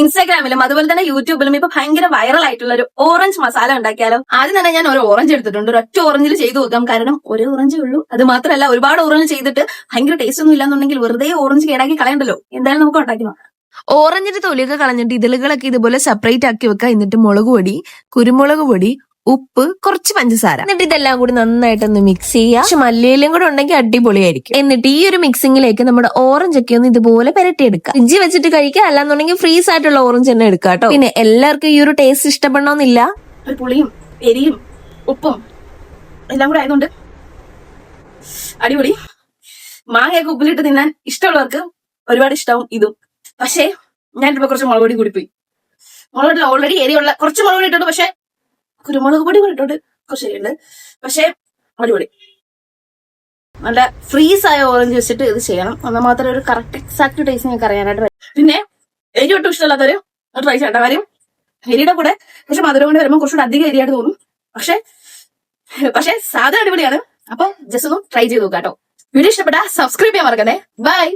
ഇൻസ്റ്റാഗ്രാമിലും അതുപോലെ തന്നെ യൂട്യൂബിലും ഇപ്പൊ ഭയങ്കര വൈറൽ ആയിട്ടുള്ള ഒരു ഓറഞ്ച് മസാല ഉണ്ടാക്കിയാലോ? ആദ്യം തന്നെ ഞാൻ ഒരു ഓറഞ്ച് എടുത്തിട്ടുണ്ട്. ഒരൊറ്റ ഓറഞ്ചിൽ ചെയ്തു നോക്കാം. കാരണം ഒരു ഓറഞ്ചേ ഉള്ളൂ. അത് മാത്രമല്ല ഒരുപാട് ഓറഞ്ച് ചെയ്തിട്ട് ഭയങ്കര ടേസ്റ്റ് ഒന്നും ഇല്ലാന്നുണ്ടെങ്കിൽ വെറുതെ ഓറഞ്ച് കേടാക്കി കളയണ്ടല്ലോ. എന്തായാലും നമുക്ക് ഉണ്ടാക്കി നോക്കാം. ഓറഞ്ചിന്റെ തൊലിയൊക്കെ കളഞ്ഞിട്ട് ഇതളുകളൊക്കെ ഇതുപോലെ സെപ്പറേറ്റ് ആക്കി വെക്കുക. എന്നിട്ട് മുളക് പൊടി, കുരുമുളക് പൊടി, ഉപ്പ്, കുറച്ച് പഞ്ചസാര, എന്നിട്ട് ഇതെല്ലാം കൂടി നന്നായിട്ടൊന്ന് മിക്സ് ചെയ്യുക. പക്ഷെ മല്ലിയിലും കൂടെ ഉണ്ടെങ്കിൽ അടിപൊളിയായിരിക്കും. എന്നിട്ട് ഈ ഒരു മിക്സിംഗിലേക്ക് നമ്മുടെ ഓറഞ്ച് ഒക്കെ ഒന്ന് ഇതുപോലെ പെരട്ടിയെടുക്കുക. ഫ്രിഡ്ജിൽ വെച്ചിട്ട് കഴിക്കുക. അല്ലാന്നുണ്ടെങ്കിൽ ഫ്രീസ് ആയിട്ടുള്ള ഓറഞ്ച് തന്നെ എടുക്കുക കേട്ടോ. പിന്നെ എല്ലാവർക്കും ഈ ഒരു ടേസ്റ്റ് ഇഷ്ടപ്പെടണമെന്നില്ല. ഒരു പുളിയും എരിയും ഉപ്പും എല്ലാം കൂടെ ആയതുകൊണ്ട് അടിപൊളി. മാങ്ങയൊക്കെ ഉപ്പിലിട്ട് തിന്നാൻ ഇഷ്ടമുള്ളവർക്ക് ഒരുപാട് ഇഷ്ടവും ഇതും. പക്ഷേ ഞാനിപ്പോ കുറച്ച് മുളക് പൊടി കൂടിപ്പോയി. മുളക് പൊടി ഓൾറെഡി എരിയുള്ള കുറച്ച് മുളക് പൊടി ഇട്ടുണ്ട്. പക്ഷെ കുരുമുളക് പൊടി ഇട്ടോണ്ട് കുറച്ച് എരിയുണ്ട്. പക്ഷെ അടിപൊളി. നല്ല ഫ്രീസ് ആയ ഓറഞ്ച് വെച്ചിട്ട് ഇത് ചെയ്യണം. എന്നാൽ മാത്രമേ ഒരു കറക്റ്റ് എക്സാക്ട് ടേസ്റ്റ് നിങ്ങൾക്ക് അറിയാനായിട്ട് പറ്റും. പിന്നെ എരി ഒട്ടും ഇഷ്ടമല്ലാത്തവര് ട്രൈ ചെയ്യേണ്ട. കാര്യം എരിയുടെ കൂടെ പക്ഷെ മധുരം കൊണ്ട് വരുമ്പോൾ കുറച്ചുകൂടെ അധികം എരിയായിട്ട് തോന്നും. പക്ഷെ സാധനം അടിപൊളിയാണ്. അപ്പൊ ജസ്റ്റ് ഒന്ന് ട്രൈ ചെയ്ത് നോക്കാം കേട്ടോ. വീഡിയോ ഇഷ്ടപ്പെട്ടാൽ സബ്സ്ക്രൈബ് ചെയ്യാൻ മറക്കണ്ടേ. ബൈ.